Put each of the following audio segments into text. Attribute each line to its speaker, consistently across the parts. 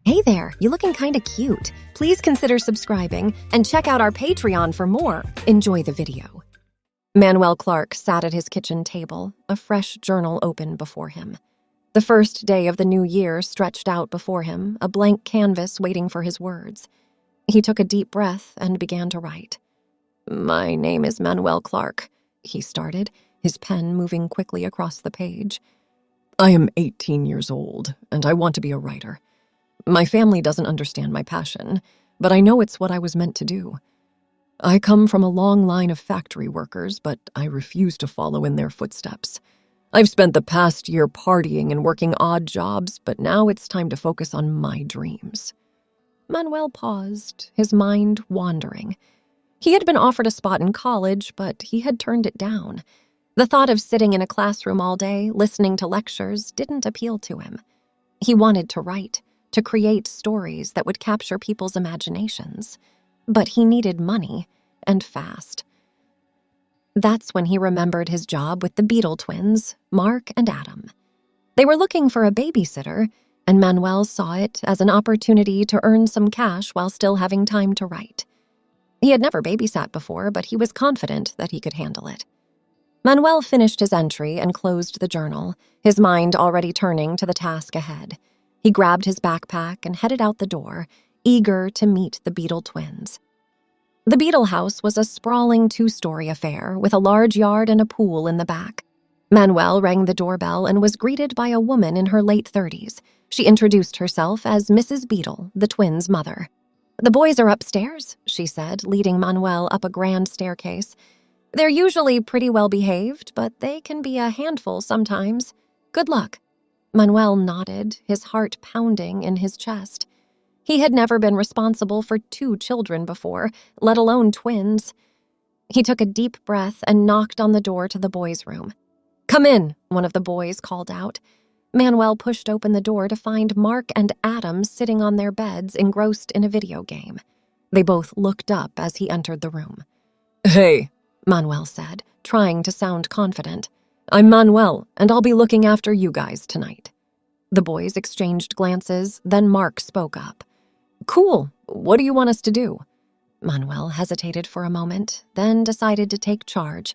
Speaker 1: Hey there, you looking kinda cute. Please consider subscribing and check out our Patreon for more. Enjoy the video. Manuel Clark sat at his kitchen table, a fresh journal open before him. The first day of the new year stretched out before him, a blank canvas waiting for his words. He took a deep breath and began to write. "My name is Manuel Clark," he started, his pen moving quickly across the page. "I am 18 years old, and I want to be a writer. My family doesn't understand my passion, but I know it's what I was meant to do. I come from a long line of factory workers, but I refuse to follow in their footsteps. I've spent the past year partying and working odd jobs, but now it's time to focus on my dreams." Manuel paused, his mind wandering. He had been offered a spot in college, but he had turned it down. The thought of sitting in a classroom all day, listening to lectures, didn't appeal to him. He wanted to write, to create stories that would capture people's imaginations. But he needed money, and fast. That's when he remembered his job with the Beetle twins, Mark and Adam. They were looking for a babysitter, and Manuel saw it as an opportunity to earn some cash while still having time to write. He had never babysat before, but he was confident that he could handle it. Manuel finished his entry and closed the journal, his mind already turning to the task ahead. He grabbed his backpack and headed out the door, eager to meet the Beetle twins. The Beetle house was a sprawling 2-story affair with a large yard and a pool in the back. Manuel rang the doorbell and was greeted by a woman in her late 30s. She introduced herself as Mrs. Beetle, the twins' mother. "The boys are upstairs," she said, leading Manuel up a grand staircase. "They're usually pretty well behaved, but they can be a handful sometimes. Good luck." Manuel nodded, his heart pounding in his chest. He had never been responsible for 2 children before, let alone twins. He took a deep breath and knocked on the door to the boys' room. "Come in," one of the boys called out. Manuel pushed open the door to find Mark and Adam sitting on their beds, engrossed in a video game. They both looked up as he entered the room. "Hey," Manuel said, trying to sound confident. "I'm Manuel, and I'll be looking after you guys tonight." The boys exchanged glances, then Mark spoke up. "Cool. What do you want us to do?" Manuel hesitated for a moment, then decided to take charge.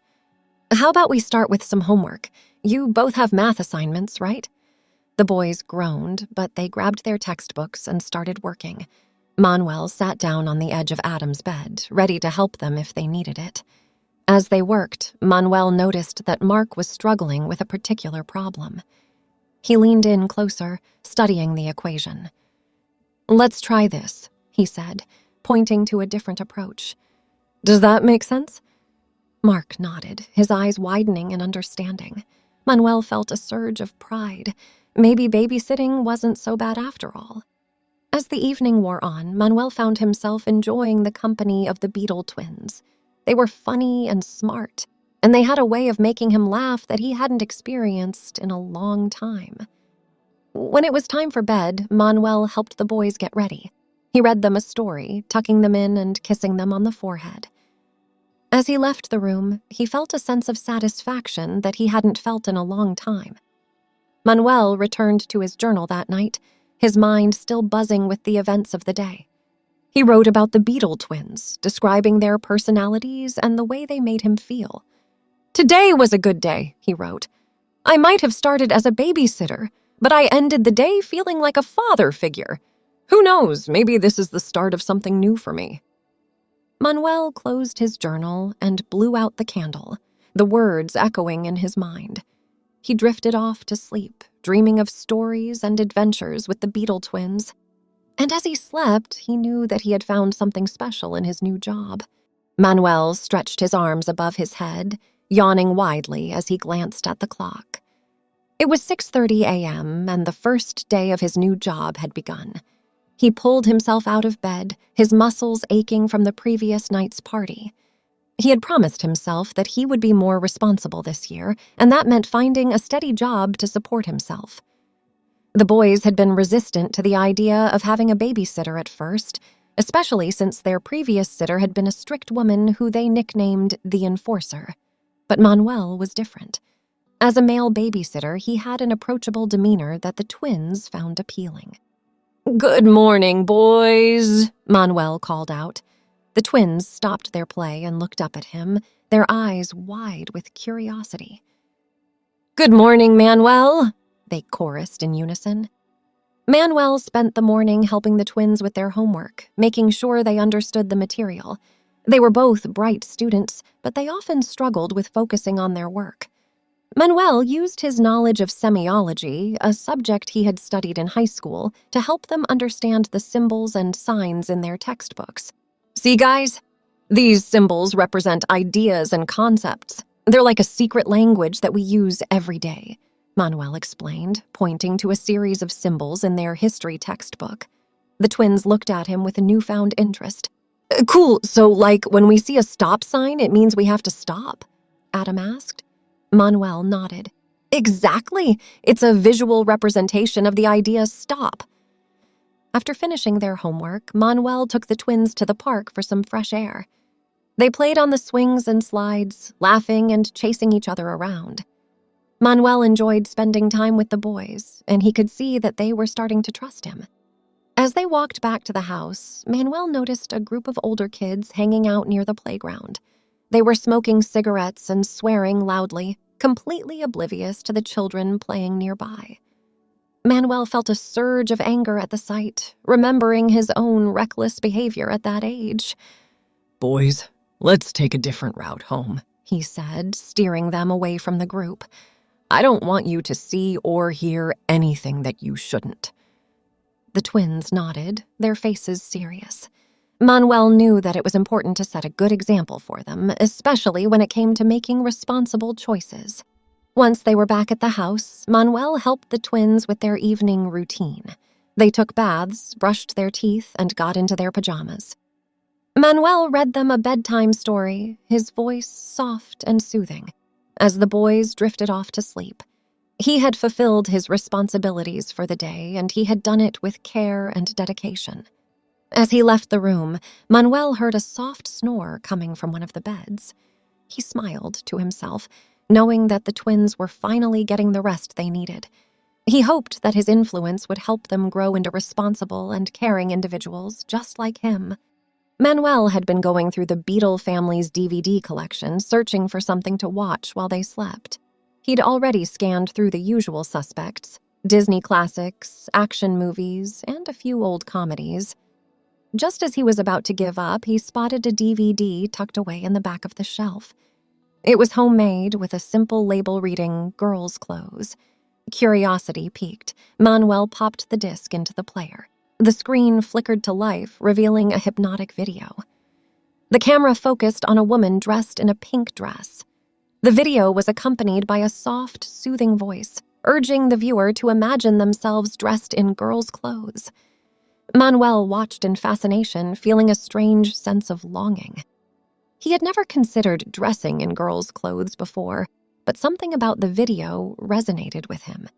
Speaker 1: "How about we start with some homework? You both have math assignments, right?" The boys groaned, but they grabbed their textbooks and started working. Manuel sat down on the edge of Adam's bed, ready to help them if they needed it. As they worked, Manuel noticed that Mark was struggling with a particular problem. He leaned in closer, studying the equation. "Let's try this," he said, pointing to a different approach. "Does that make sense?" Mark nodded, his eyes widening in understanding. Manuel felt a surge of pride. Maybe babysitting wasn't so bad after all. As the evening wore on, Manuel found himself enjoying the company of the Beetle twins. They were funny and smart, and they had a way of making him laugh that he hadn't experienced in a long time. When it was time for bed, Manuel helped the boys get ready. He read them a story, tucking them in and kissing them on the forehead. As he left the room, he felt a sense of satisfaction that he hadn't felt in a long time. Manuel returned to his journal that night, his mind still buzzing with the events of the day. He wrote about the Beetle twins, describing their personalities and the way they made him feel. "Today was a good day," he wrote. "I might have started as a babysitter, but I ended the day feeling like a father figure. Who knows, maybe this is the start of something new for me." Manuel closed his journal and blew out the candle, the words echoing in his mind. He drifted off to sleep, dreaming of stories and adventures with the Beetle twins. And as he slept, he knew that he had found something special in his new job. Manuel stretched his arms above his head, yawning widely as he glanced at the clock. It was 6:30 a.m., and the first day of his new job had begun. He pulled himself out of bed, his muscles aching from the previous night's party. He had promised himself that he would be more responsible this year, and that meant finding a steady job to support himself. The boys had been resistant to the idea of having a babysitter at first, especially since their previous sitter had been a strict woman who they nicknamed the Enforcer. But Manuel was different. As a male babysitter, he had an approachable demeanor that the twins found appealing. Good morning, boys, Manuel called out. The twins stopped their play and looked up at him, their eyes wide with curiosity. Good morning, Manuel, they chorused in unison. Manuel spent the morning helping the twins with their homework, making sure they understood the material. They were both bright students, but they often struggled with focusing on their work. Manuel used his knowledge of semiology, a subject he had studied in high school, to help them understand the symbols and signs in their textbooks. See, guys? These symbols represent ideas and concepts. They're like a secret language that we use every day, Manuel explained, pointing to a series of symbols in their history textbook. The twins looked at him with a newfound interest. Cool, so like when we see a stop sign, it means we have to stop? Adam asked. Manuel nodded. Exactly. It's a visual representation of the idea stop. After finishing their homework, Manuel took the twins to the park for some fresh air. They played on the swings and slides, laughing and chasing each other around. Manuel enjoyed spending time with the boys, and he could see that they were starting to trust him. As they walked back to the house, Manuel noticed a group of older kids hanging out near the playground. They were smoking cigarettes and swearing loudly, completely oblivious to the children playing nearby. Manuel felt a surge of anger at the sight, remembering his own reckless behavior at that age. Boys, let's take a different route home, he said, steering them away from the group. I don't want you to see or hear anything that you shouldn't. The twins nodded, their faces serious. Manuel knew that it was important to set a good example for them, especially when it came to making responsible choices. Once they were back at the house, Manuel helped the twins with their evening routine. They took baths, brushed their teeth, and got into their pajamas. Manuel read them a bedtime story, his voice soft and soothing, as the boys drifted off to sleep. He had fulfilled his responsibilities for the day, and he had done it with care and dedication. As he left the room, Manuel heard a soft snore coming from one of the beds. He smiled to himself, knowing that the twins were finally getting the rest they needed. He hoped that his influence would help them grow into responsible and caring individuals just like him. Manuel had been going through the Beetle family's DVD collection, searching for something to watch while they slept. He'd already scanned through the usual suspects: Disney classics, action movies, and a few old comedies. Just as he was about to give up, he spotted a DVD tucked away in the back of the shelf. It was homemade, with a simple label reading, "Girls' Clothes." Curiosity piqued. Manuel popped the disc into the player. The screen flickered to life, revealing a hypnotic video. The camera focused on a woman dressed in a pink dress. The video was accompanied by a soft, soothing voice, urging the viewer to imagine themselves dressed in girls' clothes. Manuel watched in fascination, feeling a strange sense of longing. He had never considered dressing in girls' clothes before, but something about the video resonated with him.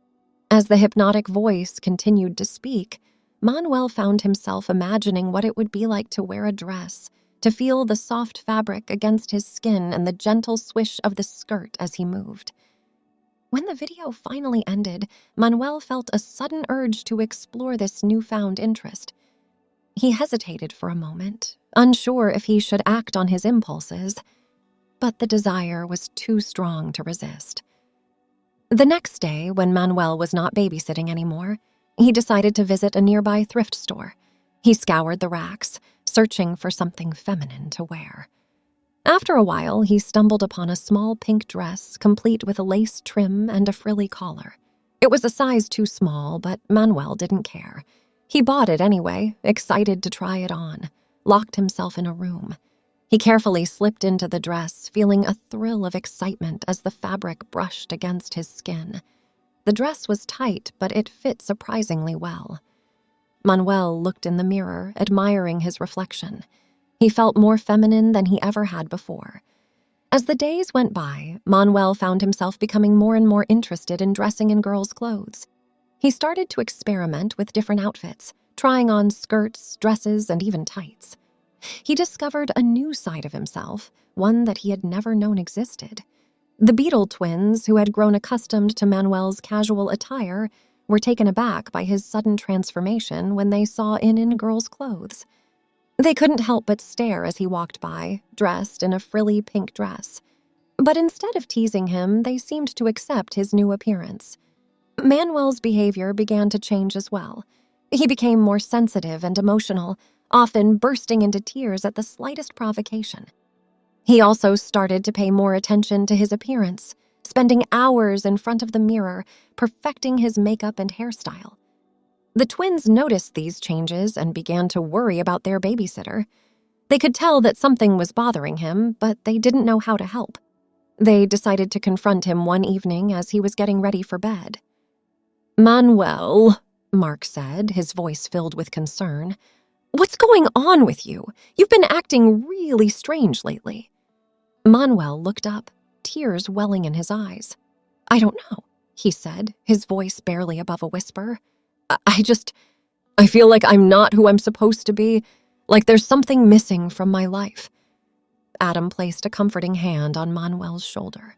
Speaker 1: As the hypnotic voice continued to speak, Manuel found himself imagining what it would be like to wear a dress, to feel the soft fabric against his skin and the gentle swish of the skirt as he moved. When the video finally ended, Manuel felt a sudden urge to explore this newfound interest. He hesitated for a moment, unsure if he should act on his impulses, but the desire was too strong to resist. The next day, when Manuel was not babysitting anymore, he decided to visit a nearby thrift store. He scoured the racks, searching for something feminine to wear. After a while, he stumbled upon a small pink dress, complete with a lace trim and a frilly collar. It was a size too small, but Manuel didn't care. He bought it anyway, excited to try it on, locked himself in a room. He carefully slipped into the dress, feeling a thrill of excitement as the fabric brushed against his skin. The dress was tight, but it fit surprisingly well. Manuel looked in the mirror, admiring his reflection. He felt more feminine than he ever had before. As the days went by, Manuel found himself becoming more and more interested in dressing in girls' clothes. He started to experiment with different outfits, trying on skirts, dresses, and even tights. He discovered a new side of himself, one that he had never known existed. The Beetle twins, who had grown accustomed to Manuel's casual attire, were taken aback by his sudden transformation when they saw in girls' clothes. They couldn't help but stare as he walked by, dressed in a frilly pink dress. But instead of teasing him, they seemed to accept his new appearance. Manuel's behavior began to change as well. He became more sensitive and emotional, often bursting into tears at the slightest provocation. He also started to pay more attention to his appearance, spending hours in front of the mirror, perfecting his makeup and hairstyle. The twins noticed these changes and began to worry about their babysitter. They could tell that something was bothering him, but they didn't know how to help. They decided to confront him one evening as he was getting ready for bed. "Manuel," Mark said, his voice filled with concern. "What's going on with you? You've been acting really strange lately." Manuel looked up, tears welling in his eyes. "I don't know," he said, his voice barely above a whisper. I feel like I'm not who I'm supposed to be, like there's something missing from my life." Adam placed a comforting hand on Manuel's shoulder.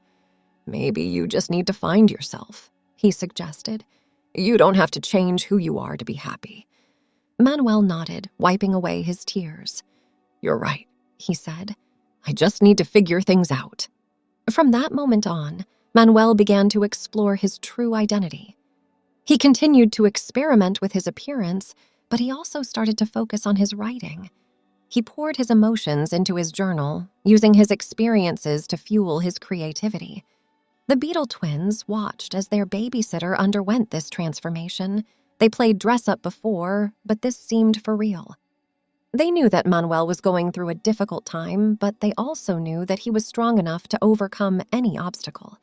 Speaker 1: "Maybe you just need to find yourself," he suggested. "You don't have to change who you are to be happy." Manuel nodded, wiping away his tears. "You're right," he said. "I just need to figure things out." From that moment on, Manuel began to explore his true identity. He continued to experiment with his appearance, but he also started to focus on his writing. He poured his emotions into his journal, using his experiences to fuel his creativity. The Beetle twins watched as their babysitter underwent this transformation. They played dress-up before, but this seemed for real. They knew that Manuel was going through a difficult time, but they also knew that he was strong enough to overcome any obstacle.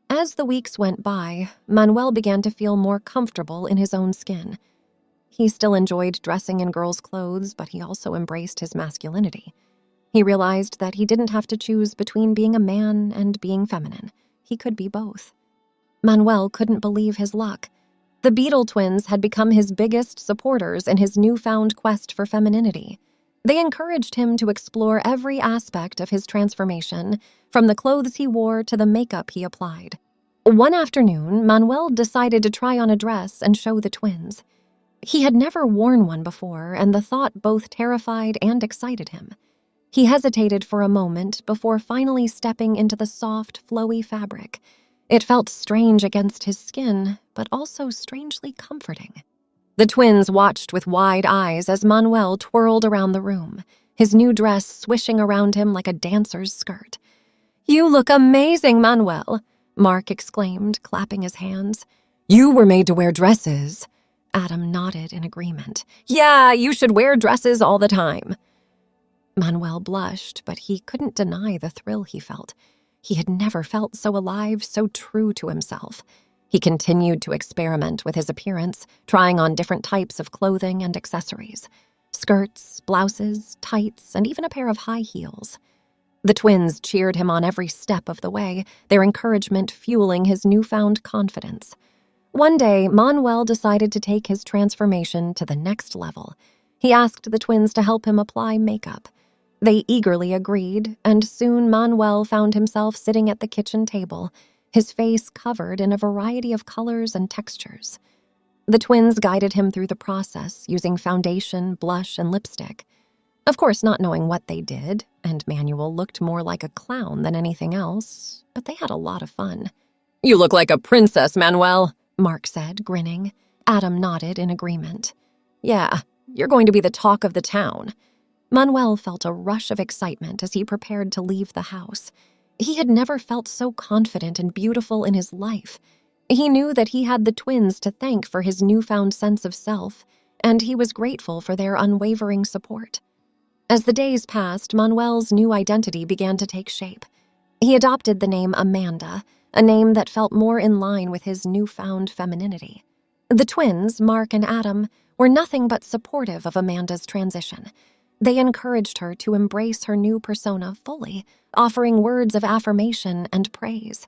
Speaker 1: As the weeks went by, Manuel began to feel more comfortable in his own skin. He still enjoyed dressing in girls' clothes, but he also embraced his masculinity. He realized that he didn't have to choose between being a man and being feminine. He could be both. Manuel couldn't believe his luck. The Beetle twins had become his biggest supporters in his newfound quest for femininity. They encouraged him to explore every aspect of his transformation, from the clothes he wore to the makeup he applied. One afternoon, Manuel decided to try on a dress and show the twins. He had never worn one before, and the thought both terrified and excited him. He hesitated for a moment before finally stepping into the soft, flowy fabric. It felt strange against his skin, but also strangely comforting. The twins watched with wide eyes as Manuel twirled around the room, his new dress swishing around him like a dancer's skirt. "You look amazing, Manuel," Mark exclaimed, clapping his hands. "You were made to wear dresses." Adam nodded in agreement. "Yeah, you should wear dresses all the time." Manuel blushed, but he couldn't deny the thrill he felt. He had never felt so alive, so true to himself. He continued to experiment with his appearance, trying on different types of clothing and accessories. Skirts, blouses, tights, and even a pair of high heels. The twins cheered him on every step of the way, their encouragement fueling his newfound confidence. One day, Manuel decided to take his transformation to the next level. He asked the twins to help him apply makeup. They eagerly agreed, and soon Manuel found himself sitting at the kitchen table, his face covered in a variety of colors and textures. The twins guided him through the process, using foundation, blush, and lipstick. Of course, not knowing what they did, and Manuel looked more like a clown than anything else, but they had a lot of fun. "You look like a princess, Manuel," Mark said, grinning. Adam nodded in agreement. "Yeah, you're going to be the talk of the town." Manuel felt a rush of excitement as he prepared to leave the house. He had never felt so confident and beautiful in his life. He knew that he had the twins to thank for his newfound sense of self, and he was grateful for their unwavering support. As the days passed, Manuel's new identity began to take shape. He adopted the name Amanda, a name that felt more in line with his newfound femininity. The twins, Mark and Adam, were nothing but supportive of Amanda's transition. They encouraged her to embrace her new persona fully, offering words of affirmation and praise.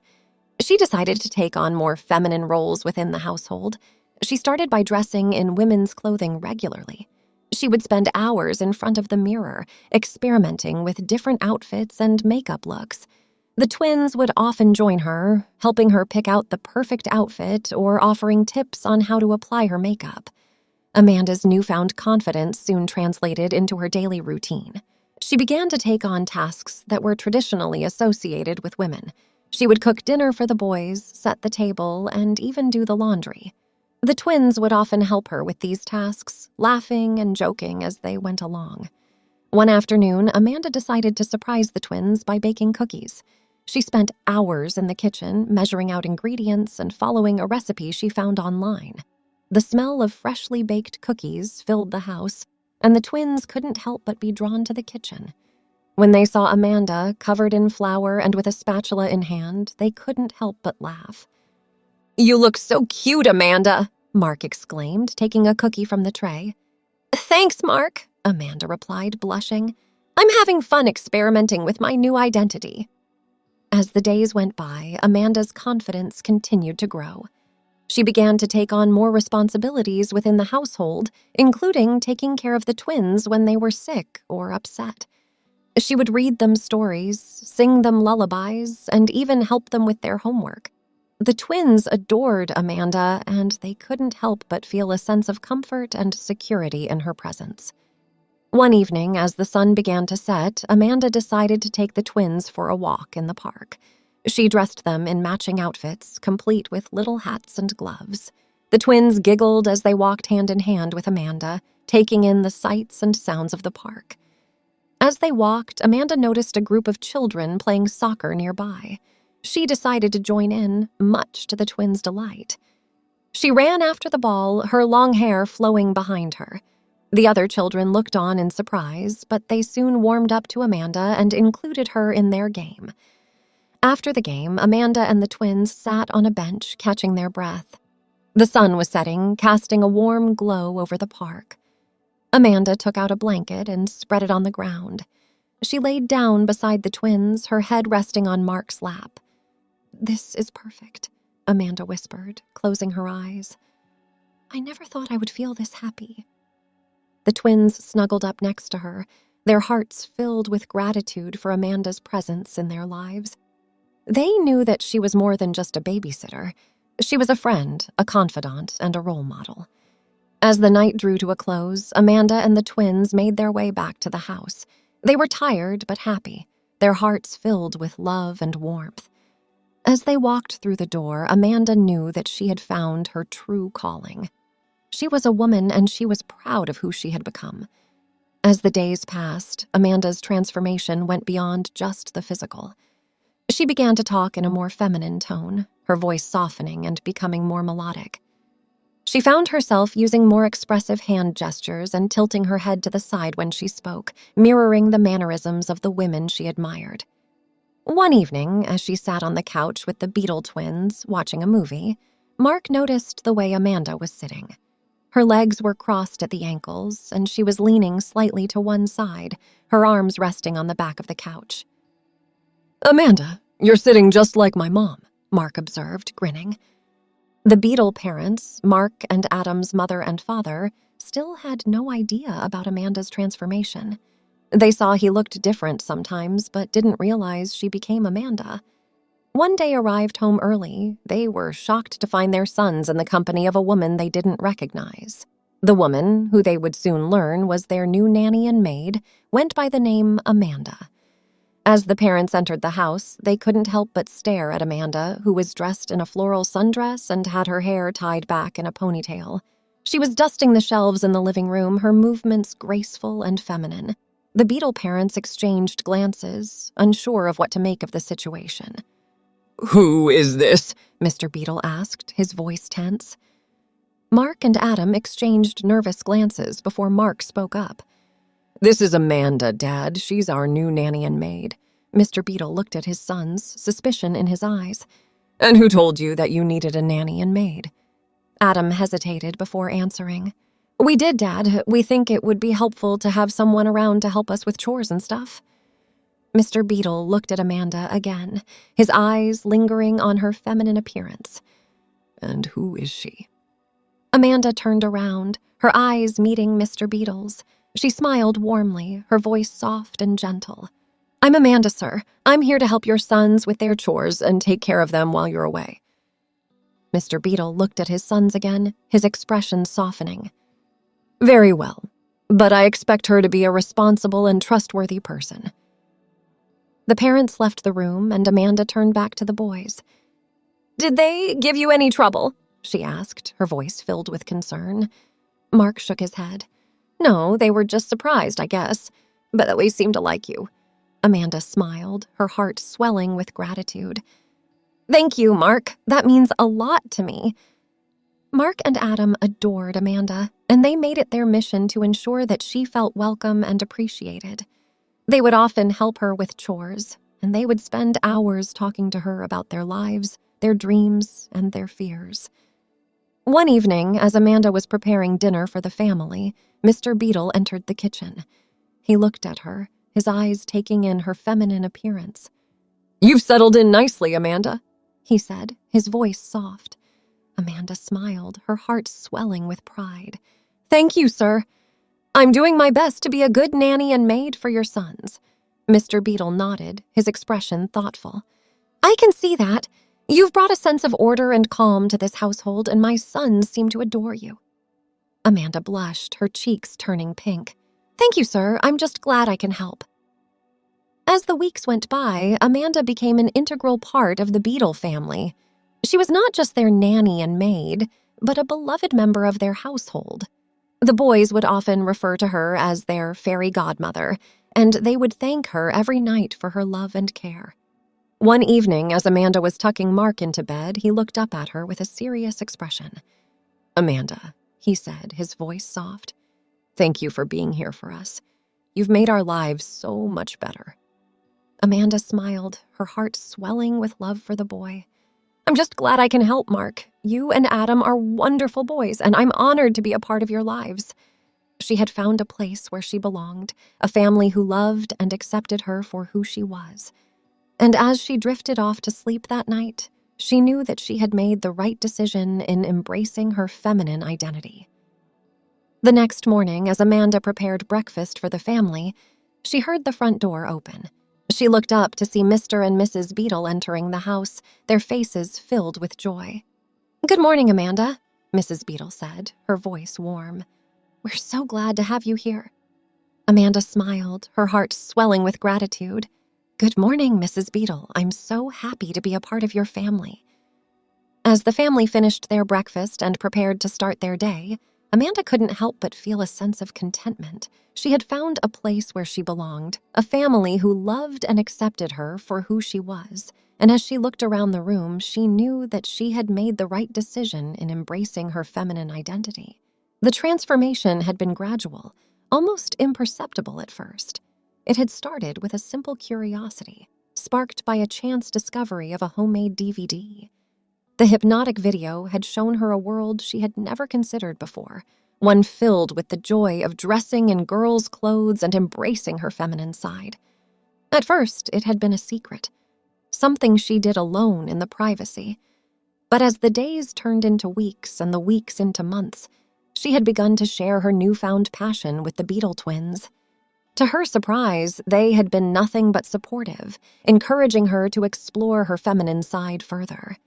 Speaker 1: She decided to take on more feminine roles within the household. She started by dressing in women's clothing regularly. She would spend hours in front of the mirror, experimenting with different outfits and makeup looks. The twins would often join her, helping her pick out the perfect outfit or offering tips on how to apply her makeup. Amanda's newfound confidence soon translated into her daily routine. She began to take on tasks that were traditionally associated with women. She would cook dinner for the boys, set the table, and even do the laundry. The twins would often help her with these tasks, laughing and joking as they went along. One afternoon, Amanda decided to surprise the twins by baking cookies. She spent hours in the kitchen, measuring out ingredients and following a recipe she found online. The smell of freshly baked cookies filled the house, and the twins couldn't help but be drawn to the kitchen. When they saw Amanda, covered in flour and with a spatula in hand, they couldn't help but laugh. "You look so cute, Amanda," Mark exclaimed, taking a cookie from the tray. "Thanks, Mark," Amanda replied, blushing. "I'm having fun experimenting with my new identity." As the days went by, Amanda's confidence continued to grow. She began to take on more responsibilities within the household, including taking care of the twins when they were sick or upset. She would read them stories, sing them lullabies, and even help them with their homework. The twins adored Amanda, and they couldn't help but feel a sense of comfort and security in her presence. One evening, as the sun began to set, Amanda decided to take the twins for a walk in the park. She dressed them in matching outfits, complete with little hats and gloves. The twins giggled as they walked hand in hand with Amanda, taking in the sights and sounds of the park. As they walked, Amanda noticed a group of children playing soccer nearby. She decided to join in, much to the twins' delight. She ran after the ball, her long hair flowing behind her. The other children looked on in surprise, but they soon warmed up to Amanda and included her in their game. After the game, Amanda and the twins sat on a bench, catching their breath. The sun was setting, casting a warm glow over the park. Amanda took out a blanket and spread it on the ground. She laid down beside the twins, her head resting on Mark's lap. "This is perfect," Amanda whispered, closing her eyes. "I never thought I would feel this happy." The twins snuggled up next to her, their hearts filled with gratitude for Amanda's presence in their lives. They knew that she was more than just a babysitter. She was a friend, a confidant, and a role model. As the night drew to a close, Amanda and the twins made their way back to the house. They were tired but happy, their hearts filled with love and warmth. As they walked through the door, Amanda knew that she had found her true calling. She was a woman, and she was proud of who she had become. As the days passed, Amanda's transformation went beyond just the physical. She began to talk in a more feminine tone, her voice softening and becoming more melodic. She found herself using more expressive hand gestures and tilting her head to the side when she spoke, mirroring the mannerisms of the women she admired. One evening, as she sat on the couch with the Beetle twins, watching a movie, Mark noticed the way Amanda was sitting. Her legs were crossed at the ankles, and she was leaning slightly to one side, her arms resting on the back of the couch. "Amanda, you're sitting just like my mom," Mark observed, grinning. The Beetle parents, Mark and Adam's mother and father, still had no idea about Amanda's transformation. They saw he looked different sometimes, but didn't realize she became Amanda. One day arrived home early, they were shocked to find their sons in the company of a woman they didn't recognize. The woman, who they would soon learn was their new nanny and maid, went by the name Amanda. As the parents entered the house, they couldn't help but stare at Amanda, who was dressed in a floral sundress and had her hair tied back in a ponytail. She was dusting the shelves in the living room, her movements graceful and feminine. The Beetle parents exchanged glances, unsure of what to make of the situation. "Who is this?" Mr. Beetle asked, his voice tense. Mark and Adam exchanged nervous glances before Mark spoke up. "This is Amanda, Dad. She's our new nanny and maid." Mr. Beetle looked at his sons, suspicion in his eyes. "And who told you that you needed a nanny and maid?" Adam hesitated before answering. "We did, Dad. We think it would be helpful to have someone around to help us with chores and stuff." Mr. Beetle looked at Amanda again, his eyes lingering on her feminine appearance. "And who is she?" Amanda turned around, her eyes meeting Mr. Beetle's. She smiled warmly, her voice soft and gentle. I'm Amanda, sir. I'm here to help your sons with their chores and take care of them while you're away. Mr. Beetle looked at his sons again, his expression softening. Very well, but I expect her to be a responsible and trustworthy person. The parents left the room, and Amanda turned back to the boys. Did they give you any trouble? She asked, her voice filled with concern. Mark shook his head. No, they were just surprised, I guess, but they seemed to like you. Amanda smiled, her heart swelling with gratitude. Thank you, Mark. That means a lot to me. Mark and Adam adored Amanda, and they made it their mission to ensure that she felt welcome and appreciated. They would often help her with chores, and they would spend hours talking to her about their lives, their dreams, and their fears. One evening, as Amanda was preparing dinner for the family, Mr. Beetle entered the kitchen. He looked at her, his eyes taking in her feminine appearance. You've settled in nicely, Amanda, he said, his voice soft. Amanda smiled, her heart swelling with pride. Thank you, sir. I'm doing my best to be a good nanny and maid for your sons. Mr. Beetle nodded, his expression thoughtful. I can see that. You've brought a sense of order and calm to this household, and my sons seem to adore you. Amanda blushed, her cheeks turning pink. Thank you, sir. I'm just glad I can help. As the weeks went by, Amanda became an integral part of the Beetle family. She was not just their nanny and maid, but a beloved member of their household. The boys would often refer to her as their fairy godmother, and they would thank her every night for her love and care. One evening, as Amanda was tucking Mark into bed, he looked up at her with a serious expression. Amanda, he said, his voice soft, thank you for being here for us. You've made our lives so much better. Amanda smiled, her heart swelling with love for the boy. I'm just glad I can help, Mark. You and Adam are wonderful boys, and I'm honored to be a part of your lives. She had found a place where she belonged, a family who loved and accepted her for who she was. And as she drifted off to sleep that night, she knew that she had made the right decision in embracing her feminine identity. The next morning, as Amanda prepared breakfast for the family, she heard the front door open. She looked up to see Mr. and Mrs. Beetle entering the house, their faces filled with joy. Good morning, Amanda, Mrs. Beetle said, her voice warm. We're so glad to have you here. Amanda smiled, her heart swelling with gratitude. Good morning, Mrs. Beetle. I'm so happy to be a part of your family. As the family finished their breakfast and prepared to start their day, Amanda couldn't help but feel a sense of contentment. She had found a place where she belonged, a family who loved and accepted her for who she was. And as she looked around the room, she knew that she had made the right decision in embracing her feminine identity. The transformation had been gradual, almost imperceptible at first. It had started with a simple curiosity, sparked by a chance discovery of a homemade DVD. The hypnotic video had shown her a world she had never considered before, one filled with the joy of dressing in girls' clothes and embracing her feminine side. At first, it had been a secret, something she did alone in the privacy. But as the days turned into weeks and the weeks into months, she had begun to share her newfound passion with the Beetle twins. To her surprise, they had been nothing but supportive, encouraging her to explore her feminine side further.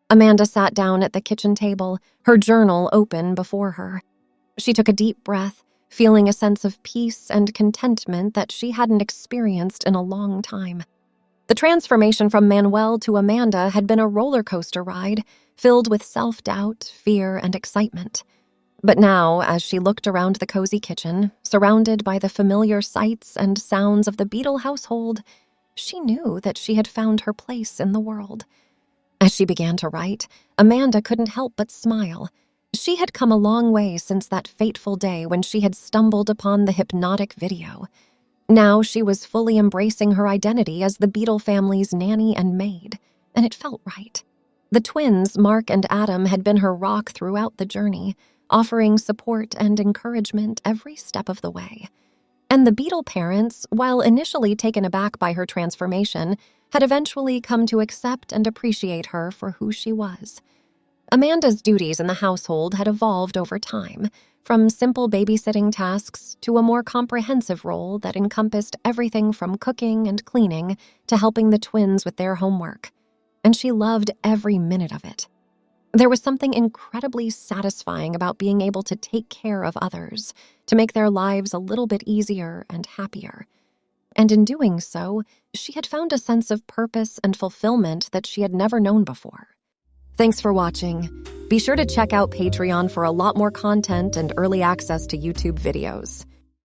Speaker 1: Amanda sat down at the kitchen table, her journal open before her. She took a deep breath, feeling a sense of peace and contentment that she hadn't experienced in a long time. The transformation from Manuel to Amanda had been a roller coaster ride, filled with self-doubt, fear, and excitement. But now, as she looked around the cozy kitchen, surrounded by the familiar sights and sounds of the Beetle household, she knew that she had found her place in the world. As she began to write, Amanda couldn't help but smile. She had come a long way since that fateful day when she had stumbled upon the hypnotic video. Now she was fully embracing her identity as the Beetle family's nanny and maid, and it felt right. The twins, Mark and Adam, had been her rock throughout the journey, offering support and encouragement every step of the way. And the Beetle parents, while initially taken aback by her transformation, had eventually come to accept and appreciate her for who she was. Amanda's duties in the household had evolved over time, from simple babysitting tasks to a more comprehensive role that encompassed everything from cooking and cleaning to helping the twins with their homework. And she loved every minute of it. There was something incredibly satisfying about being able to take care of others, to make their lives a little bit easier and happier. And in doing so, she had found a sense of purpose and fulfillment that she had never known before. Thanks for watching. Be sure to check out Patreon for a lot more content and early access to YouTube videos.